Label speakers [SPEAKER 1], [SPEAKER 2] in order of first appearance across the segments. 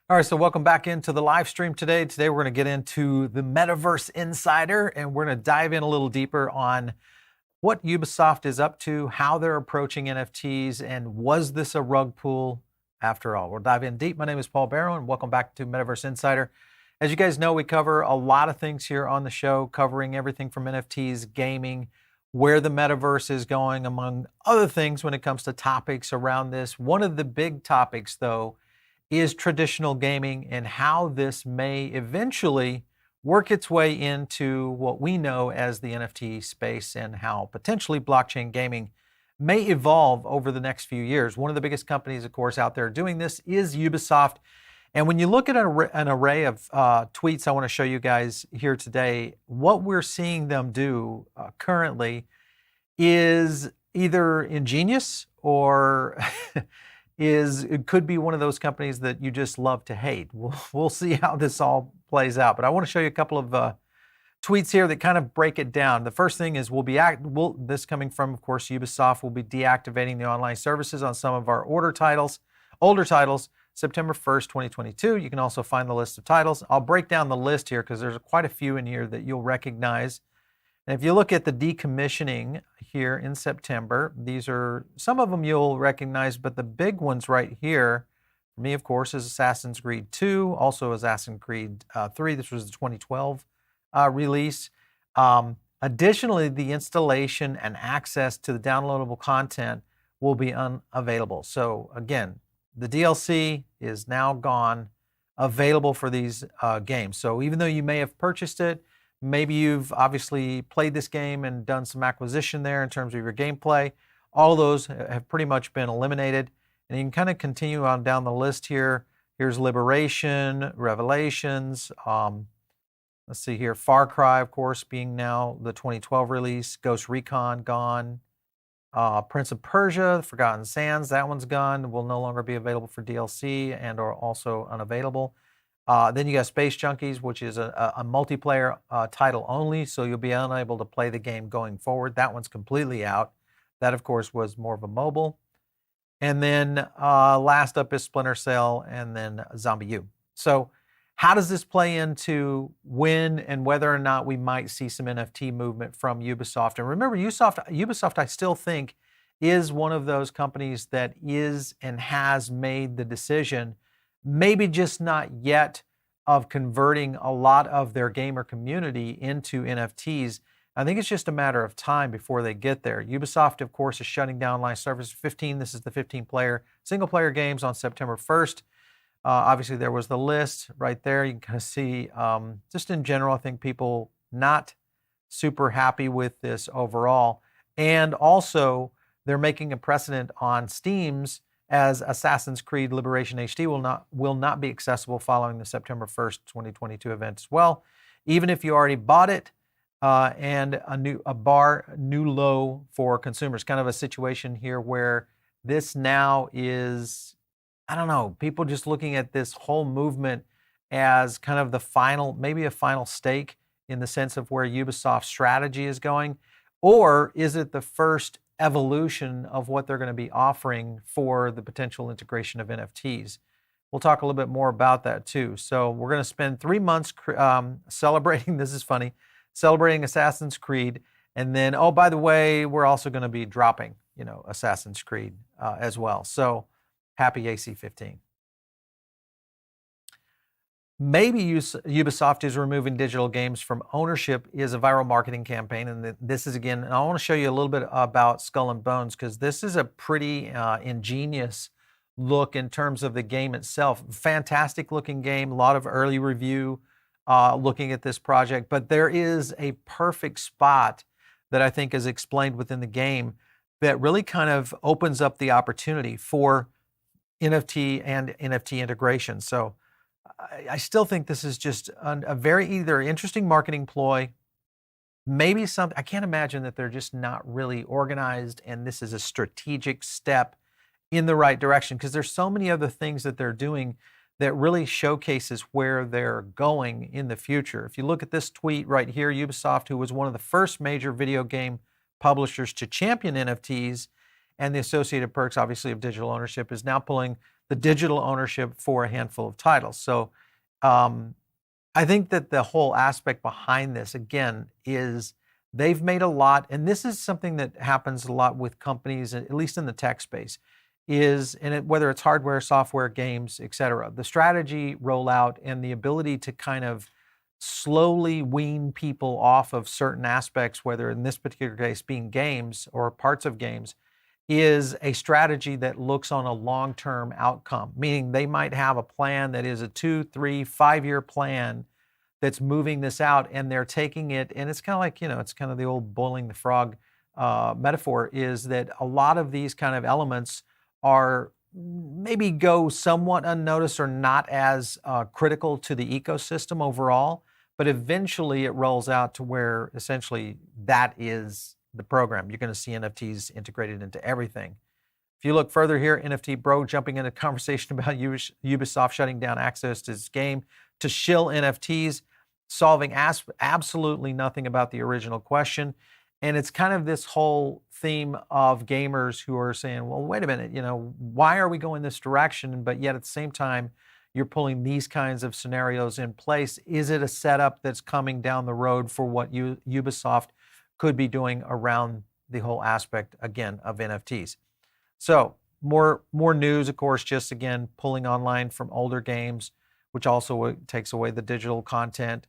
[SPEAKER 1] All right, so welcome back into the live stream today. Today we're going to get into the Metaverse Insider, and we're going to dive in a little deeper on what Ubisoft is up to, how they're approaching NFTs, and was this a rug pull after all? We'll dive in deep. My name is Paul Barrow, and welcome back to Metaverse Insider. As you guys know, we cover a lot of things here on the show, covering everything from NFTs, gaming, where the metaverse is going, among other things when it comes to topics around this. One of the big topics, though, is traditional gaming and how this may eventually work its way into what we know as the NFT space and how potentially blockchain gaming may evolve over the next few years. One of the biggest companies, of course, out there doing this is Ubisoft. And when you look at an array of tweets I want to show you guys here today, what we're seeing them do currently is either ingenious or it could be one of those companies that you just love to hate. We'll see how this all plays out. But I want to show you a couple of tweets here that kind of break it down. The first thing is this coming from, of course, Ubisoft will be deactivating the online services on some of our older titles, September 1st, 2022. You can also find the list of titles. I'll break down the list here because there's quite a few in here that you'll recognize. And if you look at the decommissioning here in September, these are some of them you'll recognize, but the big ones right here, for me, of course, is Assassin's Creed 2, also Assassin's Creed 3. This was the 2012 release. Additionally, the installation and access to the downloadable content will be unavailable. So again, the DLC is now gone, available for these games. So even though you may have purchased it, maybe you've obviously played this game and done some acquisition there in terms of your gameplay. All of those have pretty much been eliminated. And you can kind of continue on down the list here. Here's Liberation, Revelations. Let's see here. Far Cry, of course, being now the 2012 release. Ghost Recon, gone. Prince of Persia, Forgotten Sands, that one's gone. Will no longer be available for DLC and are also unavailable. Then you got Space Junkies, which is a multiplayer title only, so you'll be unable to play the game going forward. That one's completely out. That, of course, was more of a mobile. And then last up is Splinter Cell and then Zombie U. So how does this play into when and whether or not we might see some NFT movement from Ubisoft? And remember, Ubisoft, I still think, is one of those companies that is and has made the decision, maybe just not yet, of converting a lot of their gamer community into NFTs. I think it's just a matter of time before they get there. Ubisoft, of course, is shutting down live service 15. This is the 15-player single-player games on September 1st. Obviously, there was the list right there. You can kind of see, just in general, I think people not super happy with this overall. And also, they're making a precedent on Steam's, as Assassin's Creed Liberation HD will not be accessible following the September 1st, 2022 event as well. Even if you already bought it, and a new low for consumers. Kind of a situation here where this now is, I don't know, people just looking at this whole movement as kind of the final, maybe a final stake in the sense of where Ubisoft's strategy is going, or is it the first evolution of what they're going to be offering for the potential integration of NFTs? We'll talk a little bit more about that too. So we're going to spend 3 months celebrating, this is funny, celebrating Assassin's Creed. And then, oh, by the way, we're also going to be dropping, Assassin's Creed as well. So happy AC15. Maybe Ubisoft is removing digital games from ownership is a viral marketing campaign. And this is, again, and I want to show you a little bit about Skull and Bones because this is a pretty ingenious look in terms of the game itself. Fantastic looking game, a lot of early review looking at this project. But there is a perfect spot that I think is explained within the game that really kind of opens up the opportunity for NFT and NFT integration. So I still think this is just a very either interesting marketing ploy, maybe something, I can't imagine that they're just not really organized and this is a strategic step in the right direction because there's so many other things that they're doing that really showcases where they're going in the future. If you look at this tweet right here, Ubisoft, who was one of the first major video game publishers to champion NFTs and the associated perks, obviously, of digital ownership, is now pulling the digital ownership for a handful of titles. So um, I think that the whole aspect behind this, again, is they've made a lot, and this is something that happens a lot with companies, at least in the tech space, is whether it's hardware, software, games, et cetera, the strategy rollout and the ability to kind of slowly wean people off of certain aspects, whether in this particular case being games or parts of games, is a strategy that looks on a long-term outcome, meaning they might have a plan that is a 2, 3, 5-year plan that's moving this out, and they're taking it, and it's kind of like, it's kind of the old boiling the frog metaphor, is that a lot of these kind of elements are maybe go somewhat unnoticed or not as critical to the ecosystem overall, but eventually it rolls out to where essentially that is the program. You're going to see NFTs integrated into everything. If you look further here, NFT Bro jumping into a conversation about Ubisoft shutting down access to its game to shill NFTs, solving absolutely nothing about the original question. And it's kind of this whole theme of gamers who are saying, well, wait a minute, why are we going this direction? But yet at the same time, you're pulling these kinds of scenarios in place. Is it a setup that's coming down the road for what Ubisoft could be doing around the whole aspect, again, of NFTs? So more news, of course, just again, pulling online from older games, which also takes away the digital content.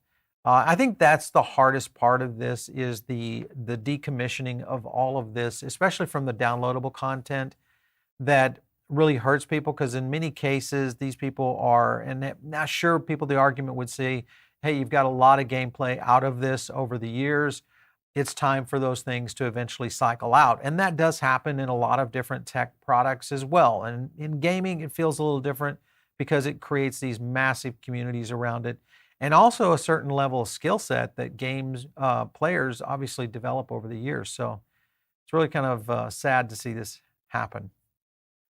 [SPEAKER 1] I think that's the hardest part of this, is the decommissioning of all of this, especially from the downloadable content, that really hurts people, because in many cases, these people are, and not sure people, the argument would say, hey, you've got a lot of gameplay out of this over the years. It's time for those things to eventually cycle out. And that does happen in a lot of different tech products as well. And in gaming, it feels a little different because it creates these massive communities around it, and also a certain level of skill set that games players obviously develop over the years. So it's really kind of sad to see this happen.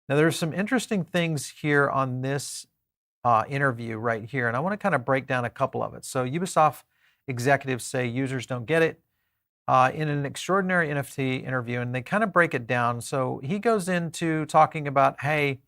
[SPEAKER 1] Now, there's some interesting things here on this interview right here, and I want to kind of break down a couple of it. So Ubisoft executives say users don't get it in an extraordinary NFT interview, and they kind of break it down. So he goes into talking about, hey,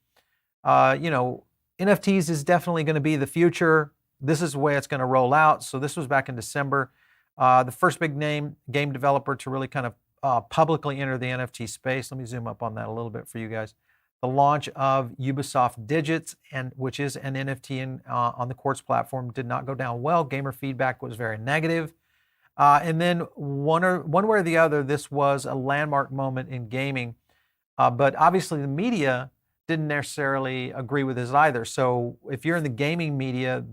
[SPEAKER 1] NFTs is definitely going to be the future. This is the way it's going to roll out. So this was back in December. The first big name game developer to really kind of publicly enter the NFT space. Let me zoom up on that a little bit for you guys. The launch of Ubisoft Digits, which is an NFT on the Quartz platform, did not go down well. Gamer feedback was very negative. And then one way or the other, this was a landmark moment in gaming. But obviously the media didn't necessarily agree with this either. So if you're in the gaming media,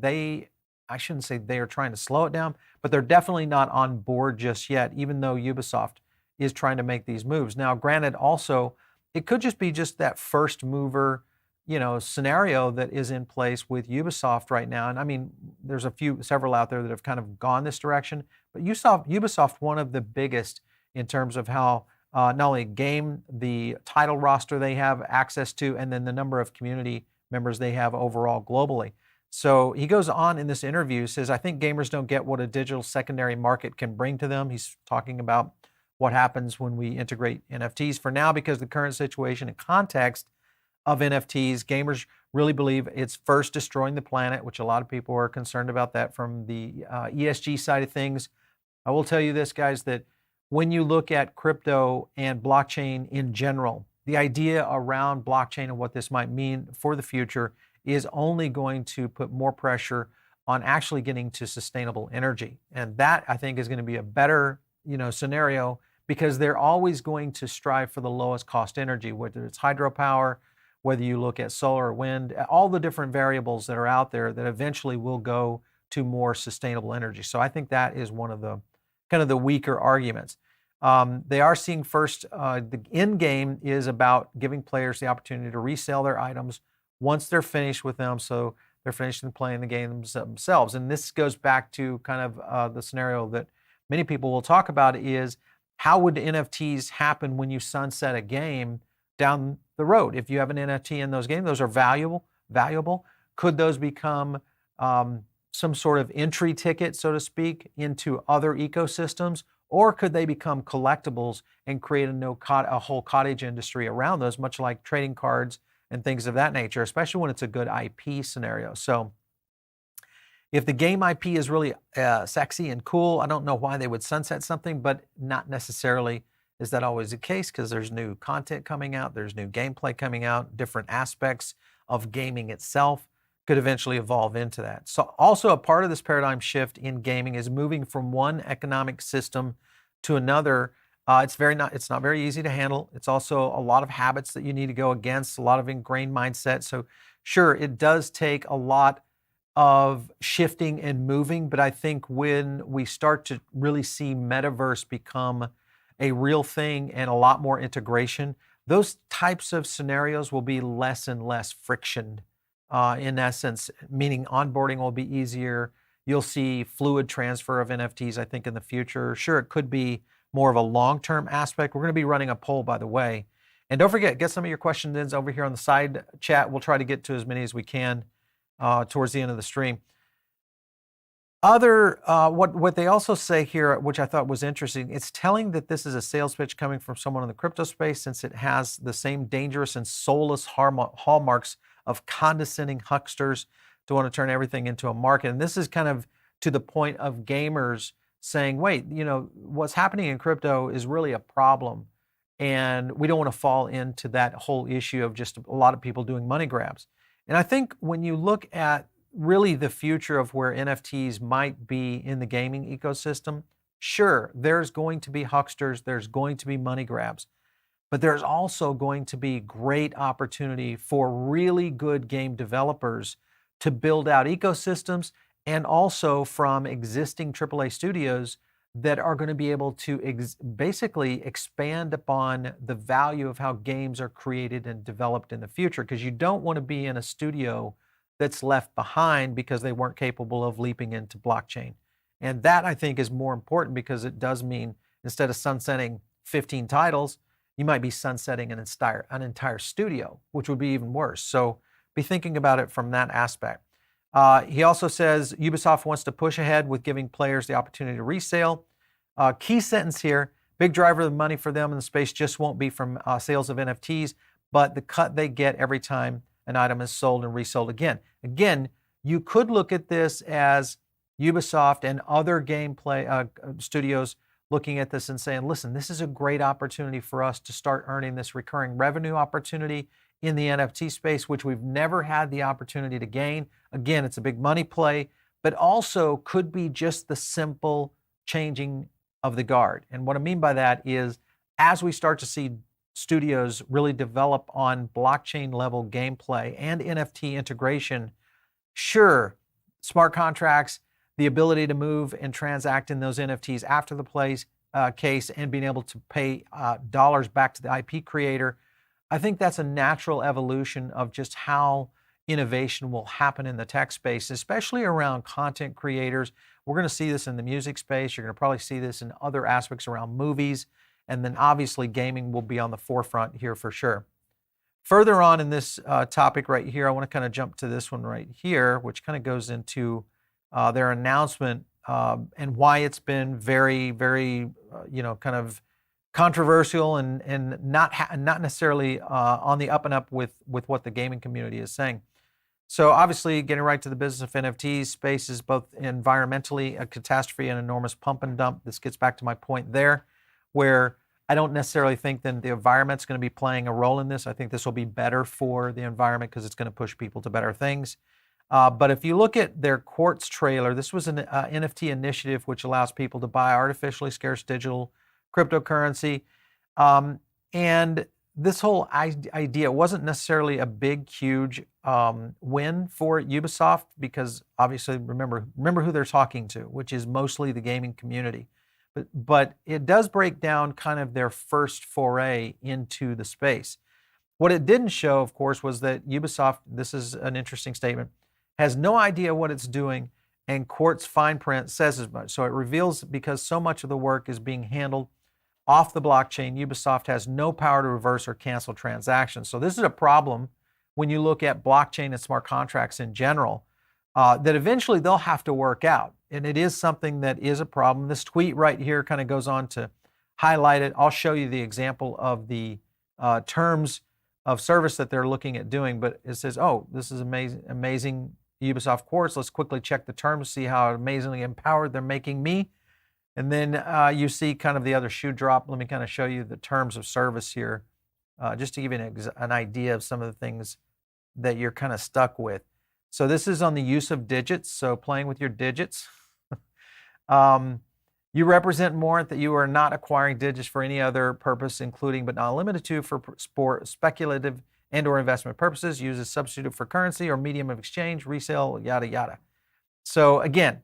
[SPEAKER 1] I shouldn't say they are trying to slow it down, but they're definitely not on board just yet, even though Ubisoft is trying to make these moves. Now, granted, also, it could just be just that first mover, scenario that is in place with Ubisoft right now. And I mean, there's several out there that have kind of gone this direction, but Ubisoft, one of the biggest in terms of how not only the title roster they have access to, and then the number of community members they have overall globally. So he goes on in this interview, says, I think gamers don't get what a digital secondary market can bring to them. He's talking about what happens when we integrate NFTs. For now, because the current situation and context of NFTs, gamers really believe it's first destroying the planet, which a lot of people are concerned about that from the ESG side of things. I will tell you this, guys, that when you look at crypto and blockchain in general, the idea around blockchain and what this might mean for the future is only going to put more pressure on actually getting to sustainable energy. And that, I think, is going to be a better, scenario, because they're always going to strive for the lowest cost energy, whether it's hydropower, whether you look at solar or wind, all the different variables that are out there that eventually will go to more sustainable energy. So I think that is one of the kind of the weaker arguments. They are seeing first, the end game is about giving players the opportunity to resell their items once they're finished with them, so they're finished playing the games themselves. And this goes back to kind of the scenario that many people will talk about, is how would NFTs happen when you sunset a game down the road? If you have an NFT in those games, those are valuable. Could those become some sort of entry ticket, so to speak, into other ecosystems? Or could they become collectibles and create a whole cottage industry around those, much like trading cards and things of that nature, especially when it's a good IP scenario. So if the game IP is really sexy and cool, I don't know why they would sunset something, but not necessarily is that always the case, because there's new content coming out, there's new gameplay coming out, different aspects of gaming itself could eventually evolve into that. So also a part of this paradigm shift in gaming is moving from one economic system to another. It's not very easy to handle. It's also a lot of habits that you need to go against, a lot of ingrained mindset. So sure, it does take a lot of shifting and moving, but I think when we start to really see metaverse become a real thing and a lot more integration, those types of scenarios will be less and less friction in essence, meaning onboarding will be easier. You'll see fluid transfer of NFTs, I think, in the future. Sure, it could be more of a long-term aspect. We're going to be running a poll, by the way. And don't forget, get some of your questions in over here on the side chat. We'll try to get to as many as we can towards the end of the stream. What they also say here, which I thought was interesting, it's telling that this is a sales pitch coming from someone in the crypto space, since it has the same dangerous and soulless hallmarks of condescending hucksters to want to turn everything into a market. And this is kind of to the point of gamers saying, wait, what's happening in crypto is really a problem. And we don't want to fall into that whole issue of just a lot of people doing money grabs. And I think when you look at really the future of where NFTs might be in the gaming ecosystem, sure, there's going to be hucksters, there's going to be money grabs, but there's also going to be great opportunity for really good game developers to build out ecosystems, and also from existing AAA studios that are going to be able to basically expand upon the value of how games are created and developed in the future, because you don't want to be in a studio that's left behind because they weren't capable of leaping into blockchain. And that, I think, is more important, because it does mean instead of sunsetting 15 titles, you might be sunsetting an entire studio, which would be even worse. So be thinking about it from that aspect. He also says Ubisoft wants to push ahead with giving players the opportunity to resale. Key sentence here, big driver of the money for them in the space just won't be from sales of NFTs, but the cut they get every time an item is sold and resold again. Again, you could look at this as Ubisoft and other gameplay studios looking at this and saying, listen, this is a great opportunity for us to start earning this recurring revenue opportunity in the NFT space, which we've never had the opportunity to gain. Again, it's a big money play, but also could be just the simple changing of the guard. And what I mean by that is, as we start to see studios really develop on blockchain level gameplay and NFT integration, sure, smart contracts, the ability to move and transact in those NFTs after the case, and being able to pay dollars back to the IP creator, I think that's a natural evolution of just how innovation will happen in the tech space, especially around content creators. We're going to see this in the music space. You're going to probably see this in other aspects around movies. And then obviously gaming will be on the forefront here for sure. Further on in this topic right here, I want to kind of jump to this one right here, which kind of goes into their announcement and why it's been very, very, kind of controversial and not necessarily on the up and up with what the gaming community is saying. So obviously, getting right to the business of NFTs, space is both environmentally a catastrophe and enormous pump and dump. This gets back to my point there, where I don't necessarily think that the environment's going to be playing a role in this. I think this will be better for the environment because it's going to push people to better things. But if you look at their Quartz trailer, this was an NFT initiative which allows people to buy artificially scarce digital cryptocurrency. And this whole idea wasn't necessarily a big, huge win for Ubisoft, because obviously remember who they're talking to, which is mostly the gaming community. But it does break down kind of their first foray into the space. What it didn't show, of course, was that Ubisoft, this is an interesting statement, has no idea what it's doing, and Quartz fine print says as much. So it reveals, because so much of the work is being handled off the blockchain, Ubisoft has no power to reverse or cancel transactions. So this is a problem when you look at blockchain and smart contracts in general, that eventually they'll have to work out. And it is something that is a problem. This tweet right here kind of goes on to highlight it. I'll show you the example of the terms of service that they're looking at doing, but it says, oh, this is amazing Ubisoft Quartz. Let's quickly check the terms, see how amazingly empowered they're making me. And then you see kind of the other shoe drop. Let me kind of show you the terms of service here, just to give you an idea of some of the things that you're kind of stuck with. So this is on the use of digits, so playing with your digits. You represent and warrant that you are not acquiring digits for any other purpose, including but not limited to for speculative and or investment purposes, used as substitute for currency or medium of exchange, resale, yada, yada. So again,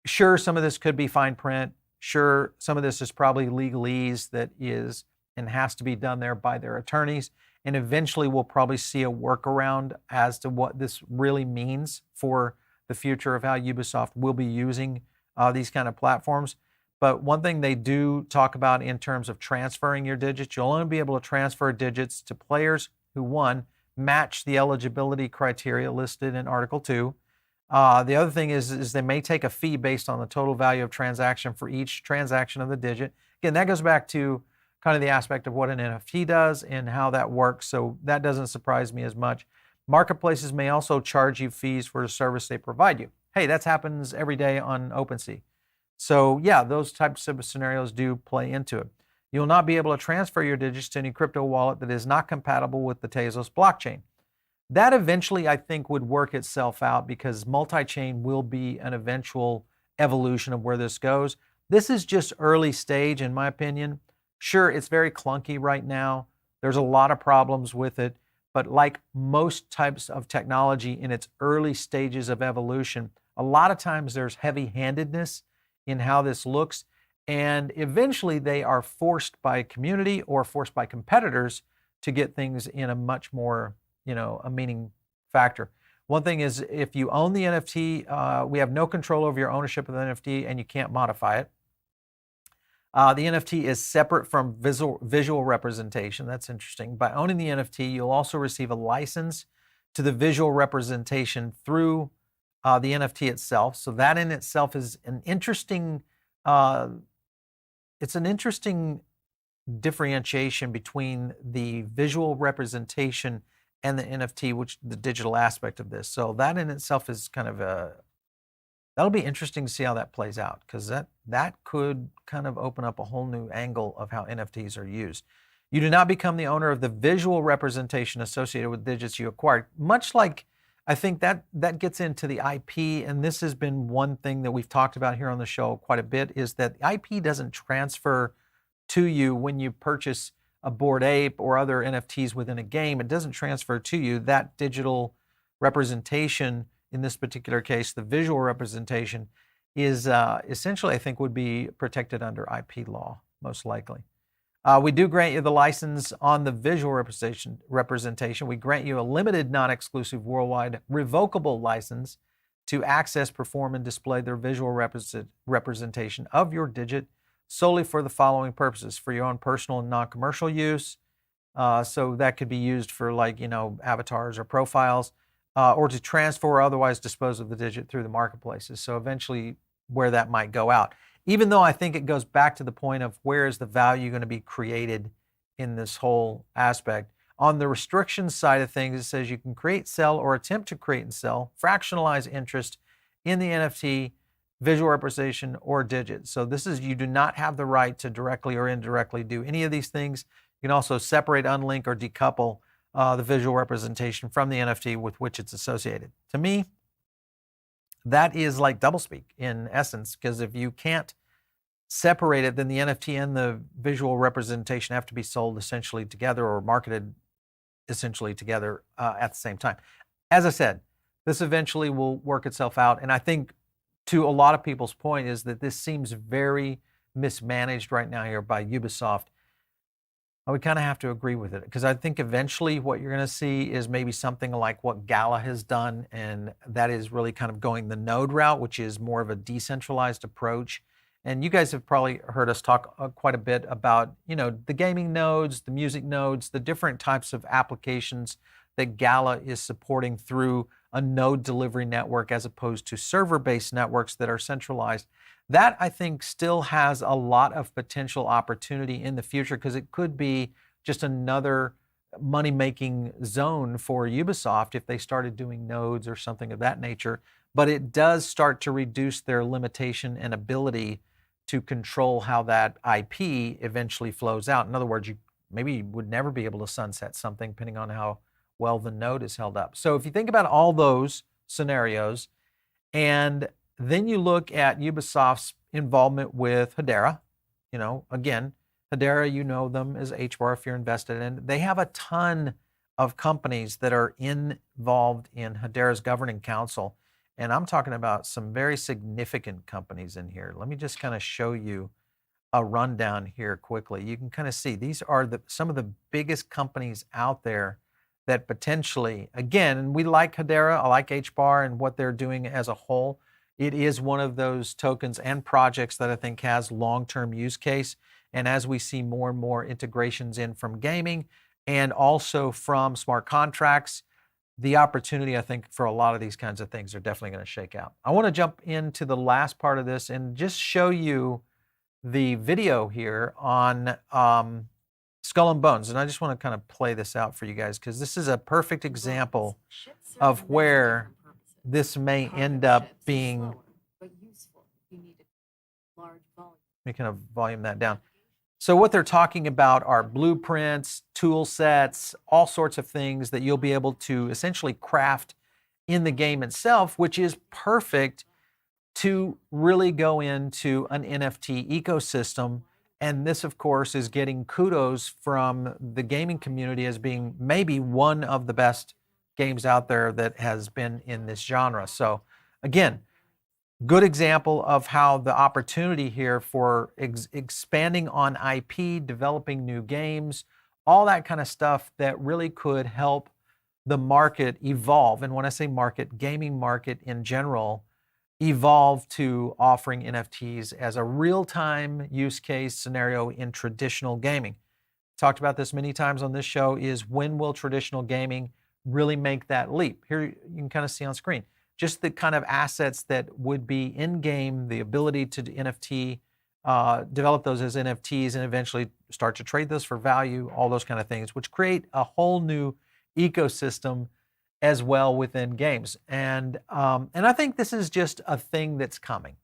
[SPEAKER 1] sure, some of this could be fine print. Sure, some of this is probably legalese that is and has to be done there by their attorneys. And eventually we'll probably see a workaround as to what this really means for the future of how Ubisoft will be using these kind of platforms. But one thing they do talk about in terms of transferring your digits, you'll only be able to transfer digits to players who, one, match the eligibility criteria listed in Article 2. The other thing is they may take a fee based on the total value of transaction for each transaction of the digit. Again, that goes back to kind of the aspect of what an NFT does and how that works, so that doesn't surprise me as much. Marketplaces may also charge you fees for the service they provide you. Hey, that happens every day on OpenSea. So yeah, those types of scenarios do play into it. You'll not be able to transfer your digits to any crypto wallet that is not compatible with the Tezos blockchain. That eventually, I think, would work itself out because multi-chain will be an eventual evolution of where this goes. This is just early stage, in my opinion. Sure, it's very clunky right now. There's a lot of problems with it. But like most types of technology in its early stages of evolution, a lot of times there's heavy-handedness in how this looks. And eventually they are forced by community or forced by competitors to get things in a much more, a meaning factor. One thing is if you own the NFT, we have no control over your ownership of the NFT and you can't modify it. The NFT is separate from visual representation. That's interesting. By owning the NFT, you'll also receive a license to the visual representation through the NFT itself. So that in itself is an interesting, it's an interesting differentiation between the visual representation and the NFT, which the digital aspect of this. So that in itself is kind of that'll be interesting to see how that plays out, because that could kind of open up a whole new angle of how NFTs are used. You do not become the owner of the visual representation associated with digits you acquired. Much like, I think that gets into the IP, and this has been one thing that we've talked about here on the show quite a bit, is that the IP doesn't transfer to you when you purchase a Bored Ape or other NFTs within a game. It doesn't transfer to you. That digital representation, in this particular case, the visual representation, is essentially, I think, would be protected under IP law, most likely. We do grant you the license on the visual representation. We grant you a limited, non-exclusive, worldwide, revocable license to access, perform, and display their visual representation of your digit solely for the following purposes: for your own personal and non-commercial use. So that could be used for avatars or profiles, or to transfer or otherwise dispose of the digit through the marketplaces. So eventually where that might go out. Even though I think it goes back to the point of where is the value going to be created in this whole aspect. On the restrictions side of things, it says you can create, sell, or attempt to create and sell fractionalized interest in the NFT, visual representation, or digit. So this is, you do not have the right to directly or indirectly do any of these things. You can also separate, unlink, or decouple the visual representation from the NFT with which it's associated. To me, that is like doublespeak in essence, because if you can't separate it, then the NFT and the visual representation have to be sold essentially together or marketed essentially together at the same time. As I said, this eventually will work itself out. And I think to a lot of people's point is that this seems very mismanaged right now here by Ubisoft. I would kind of have to agree with it, because I think eventually what you're going to see is maybe something like what Gala has done, and that is really kind of going the node route, which is more of a decentralized approach. And you guys have probably heard us talk quite a bit about, the gaming nodes, the music nodes, the different types of applications that Gala is supporting through a node delivery network as opposed to server-based networks that are centralized. That, I think, still has a lot of potential opportunity in the future, because it could be just another money-making zone for Ubisoft if they started doing nodes or something of that nature. But it does start to reduce their limitation and ability to control how that IP eventually flows out. In other words, you maybe would never be able to sunset something depending on how well the node is held up. So if you think about all those scenarios, and then you look at Ubisoft's involvement with Hedera, again, Hedera, you know them as HBAR if you're invested in. They have a ton of companies that are involved in Hedera's governing council. And I'm talking about some very significant companies in here. Let me just kind of show you a rundown here quickly. You can kind of see these are some of the biggest companies out there that potentially, again, and we like Hedera, I like HBAR and what they're doing as a whole. It is one of those tokens and projects that I think has long-term use case. And as we see more and more integrations in from gaming and also from smart contracts, the opportunity, I think, for a lot of these kinds of things are definitely going to shake out. I want to jump into the last part of this and just show you the video here on Skull and Bones. And I just want to kind of play this out for you guys because this is a perfect example of where this may end up being. Let me kind of volume that down. So what they're talking about are blueprints, tool sets, all sorts of things that you'll be able to essentially craft in the game itself, which is perfect to really go into an NFT ecosystem. And this, of course, is getting kudos from the gaming community as being maybe one of the best games out there that has been in this genre. So again, good example of how the opportunity here for expanding on IP, developing new games, all that kind of stuff that really could help the market evolve. And when I say market, gaming market in general, evolve to offering NFTs as a real-time use case scenario in traditional gaming. Talked about this many times on this show, is when will traditional gaming really make that leap? Here you can kind of see on screen just the kind of assets that would be in-game, the ability to NFT, develop those as NFTs and eventually start to trade those for value, all those kind of things, which create a whole new ecosystem as well within games. And I think this is just a thing that's coming.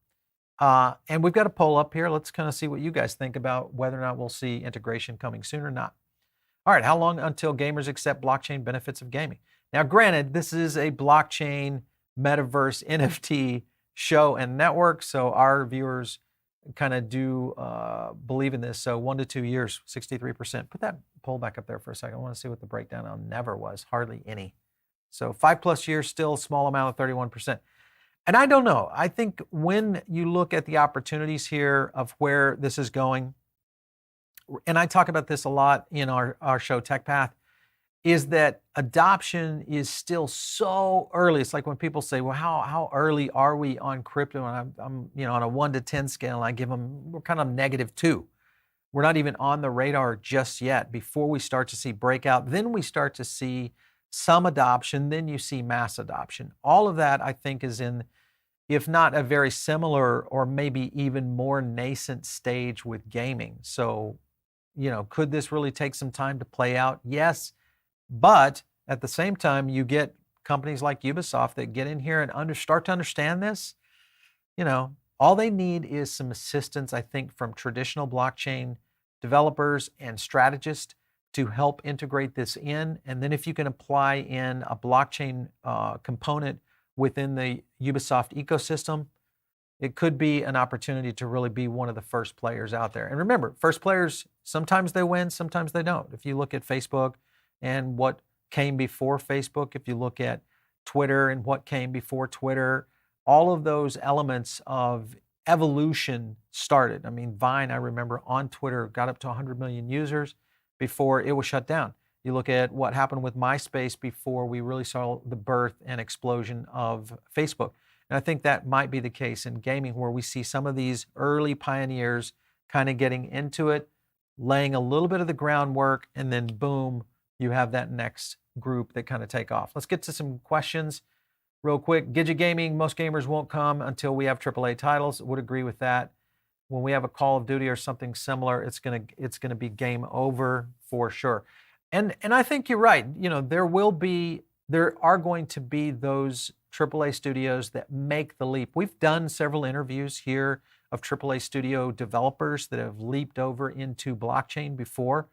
[SPEAKER 1] And we've got a poll up here. Let's kind of see what you guys think about whether or not we'll see integration coming soon or not. All right, how long until gamers accept blockchain benefits of gaming? Now, granted, this is a blockchain metaverse NFT show and network, so our viewers kind of do believe in this. So 1 to 2 years, 63%. Put that poll back up there for a second. I want to see what the breakdown on never was. Hardly any. So 5+ years, still a small amount of 31%. And I don't know. I think when you look at the opportunities here of where this is going, and I talk about this a lot in our show Tech Path, is that adoption is still so early. It's like when people say, well, how early are we on crypto? And I'm on a 1 to 10 scale, and I give them, we're kind of -2. We're not even on the radar just yet. Before we start to see breakout, then we start to see some adoption, then you see mass adoption. All of that, I think, is in, if not a very similar or maybe even more nascent stage with gaming. So, could this really take some time to play out? Yes. But at the same time, you get companies like Ubisoft that get in here and start to understand this. All they need is some assistance, I think, from traditional blockchain developers and strategists to help integrate this in. And then if you can apply in a blockchain component within the Ubisoft ecosystem, it could be an opportunity to really be one of the first players out there. And remember, first players, sometimes they win, sometimes they don't. If you look at Facebook and what came before Facebook, if you look at Twitter and what came before Twitter, all of those elements of evolution started. I mean, Vine, I remember on Twitter, got up to 100 million users before it was shut down. You look at what happened with MySpace before we really saw the birth and explosion of Facebook. And I think that might be the case in gaming, where we see some of these early pioneers kind of getting into it, laying a little bit of the groundwork, and then boom, you have that next group that kind of take off. Let's get to some questions real quick. Gidget Gaming, most gamers won't come until we have AAA titles. Would agree with that. When we have a Call of Duty or something similar, it's gonna be game over for sure. And I think you're right. You know, there are going to be those AAA studios that make the leap. We've done several interviews here of AAA studio developers that have leaped over into blockchain before,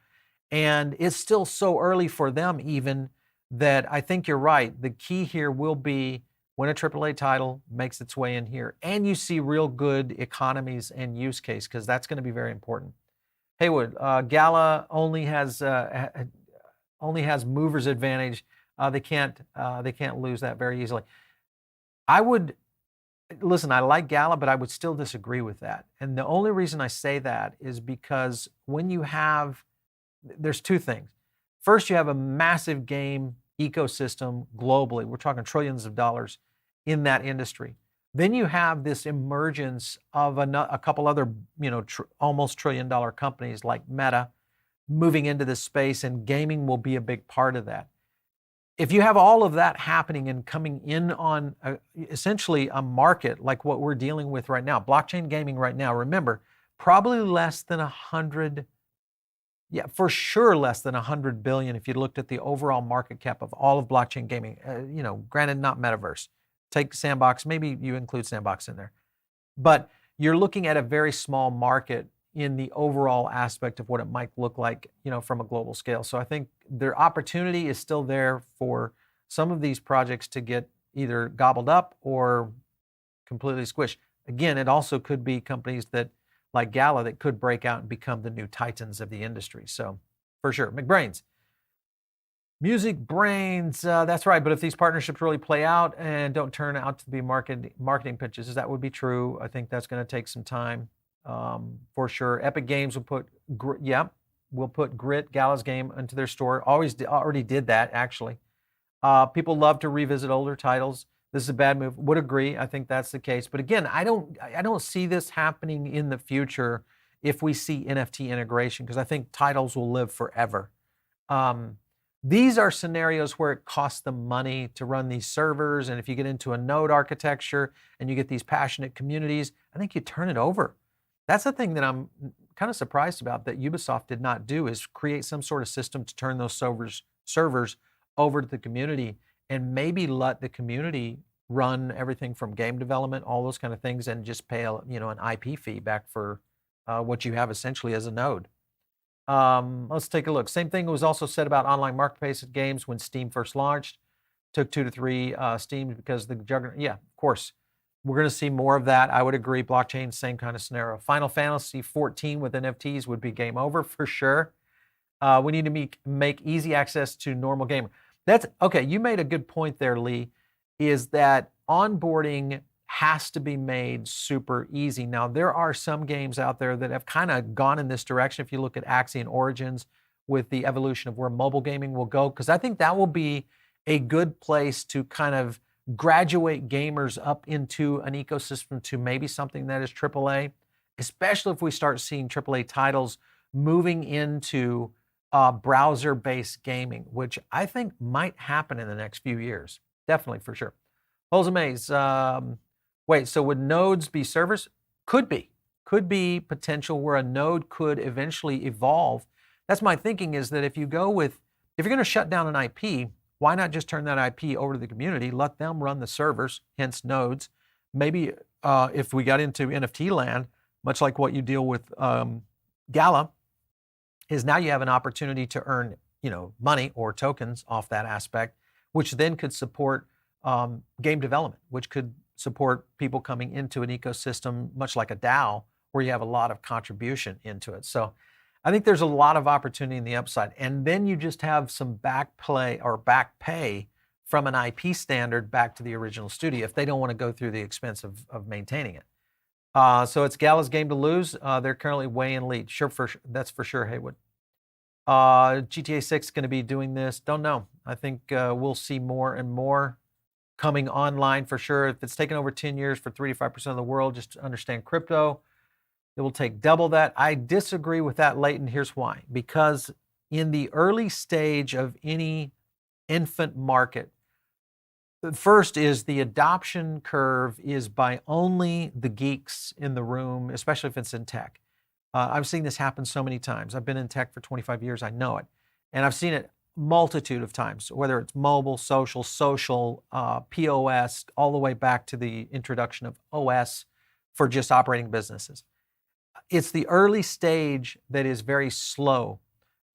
[SPEAKER 1] and it's still so early for them even that I think you're right. The key here will be when a AAA title makes its way in here and you see real good economies and use case, because that's going to be very important. Haywood, Gala only has movers advantage. They can't lose that very easily. I would listen. I like Gala, but I would still disagree with that. And the only reason I say that is because when you have, there's two things. First, you have a massive game ecosystem globally. We're talking trillions of dollars in that industry. Then you have this emergence of a couple other, almost $1 trillion companies like Meta moving into this space, and gaming will be a big part of that. If you have all of that happening and coming in on essentially a market like what we're dealing with right now, blockchain gaming right now, remember, probably less than 100, yeah, for sure less than 100 billion if you looked at the overall market cap of all of blockchain gaming. Granted, not metaverse. Take Sandbox, maybe you include Sandbox in there. But you're looking at a very small market in the overall aspect of what it might look like, from a global scale. So I think their opportunity is still there for some of these projects to get either gobbled up or completely squished. Again, it also could be companies that, like Gala, that could break out and become the new titans of the industry. So for sure, McBrains. Music Brains, that's right. But if these partnerships really play out and don't turn out to be marketing pitches, that would be true. I think that's going to take some time, for sure. Epic Games will put Grit, Gala's game, into their store. Already did that, actually. People love to revisit older titles. This is a bad move. Would agree. I think that's the case. But again, I don't see this happening in the future if we see NFT integration, because I think titles will live forever. These are scenarios where it costs them money to run these servers. And if you get into a node architecture and you get these passionate communities, I think you turn it over. That's the thing that I'm kind of surprised about that Ubisoft did not do, is create some sort of system to turn those servers over to the community and maybe let the community run everything from game development, all those kind of things, and just pay an IP fee back for what you have essentially as a node. Let's take a look. Same thing was also said about online marketplace games when Steam first launched. Took 2 to 3 Steams because the juggernaut. Yeah, of course. We're going to see more of that. I would agree. Blockchain, same kind of scenario. Final Fantasy 14 with NFTs would be game over for sure. We need to make easy access to normal gamer. That's okay. You made a good point there, Lee, is that onboarding has to be made super easy. Now, there are some games out there that have kind of gone in this direction. If you look at Axie and Origins with the evolution of where mobile gaming will go, because I think that will be a good place to kind of graduate gamers up into an ecosystem to maybe something that is AAA, especially if we start seeing AAA titles moving into browser-based gaming, which I think might happen in the next few years. Definitely, for sure. Holes and Maze. Wait, so would nodes be servers? Could be potential where a node could eventually evolve. That's my thinking, is that if you're going to shut down an IP, why not just turn that IP over to the community, let them run the servers, hence nodes. Maybe if we got into NFT land, much like what you deal with Gala, is now you have an opportunity to earn, money or tokens off that aspect, which then could support game development, which could support people coming into an ecosystem, much like a DAO, where you have a lot of contribution into it. So I think there's a lot of opportunity in the upside. And then you just have some back pay from an IP standard back to the original studio if they don't want to go through the expense of maintaining it. So it's Gala's game to lose. They're currently way in lead. That's for sure, Haywood. GTA 6 is going to be doing this. Don't know. I think we'll see more and more coming online for sure. If it's taken over 10 years for 3 to 5% of the world, just to understand crypto, it will take double that. I disagree with that, Leighton. Here's why. Because in the early stage of any infant market, first is the adoption curve is by only the geeks in the room, especially if it's in tech. I've seen this happen so many times. I've been in tech for 25 years. I know it. And I've seen it multitude of times, whether it's mobile, social, POS, all the way back to the introduction of OS for just operating businesses. It's the early stage that is very slow,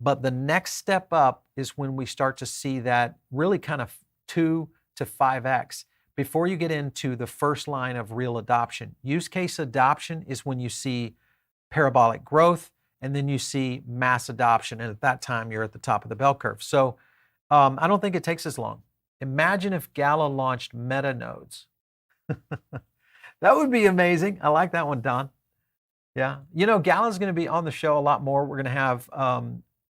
[SPEAKER 1] but the next step up is when we start to see that really kind of 2 to 5x before you get into the first line of real adoption. Use case adoption is when you see parabolic growth, and then you see mass adoption. And at that time, you're at the top of the bell curve. So I don't think it takes as long. Imagine if Gala launched meta nodes. That would be amazing. I like that one, Don. Yeah. You know, Gala's going to be on the show a lot more. We're going to have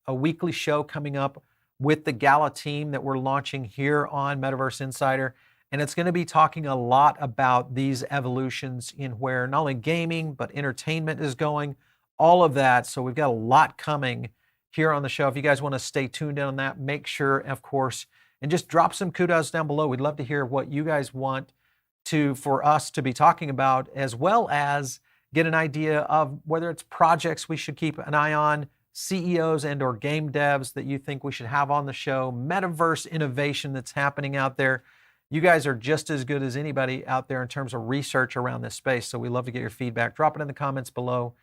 [SPEAKER 1] a weekly show coming up with the Gala team that we're launching here on Metaverse Insider. And it's going to be talking a lot about these evolutions in where not only gaming, but entertainment is going, all of that. So we've got a lot coming here on the show. If you guys want to stay tuned in on that, make sure, of course, and just drop some kudos down below. We'd love to hear what you guys want for us to be talking about, as well as get an idea of whether it's projects we should keep an eye on, CEOs and or game devs that you think we should have on the show, metaverse innovation that's happening out there. You guys are just as good as anybody out there in terms of research around this space. So we love to get your feedback. Drop it in the comments below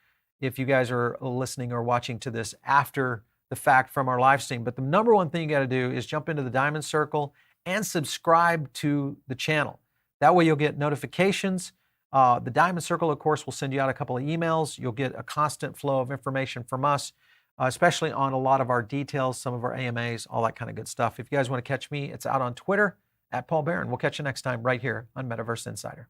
[SPEAKER 1] if you guys are listening or watching to this after the fact from our live stream. But the number one thing you got to do is jump into the Diamond Circle and subscribe to the channel. That way you'll get notifications. The Diamond Circle, of course, will send you out a couple of emails. You'll get a constant flow of information from us, especially on a lot of our details, some of our AMAs, all that kind of good stuff. If you guys want to catch me, it's out on Twitter @Paul Barron. We'll catch you next time right here on Metaverse Insider.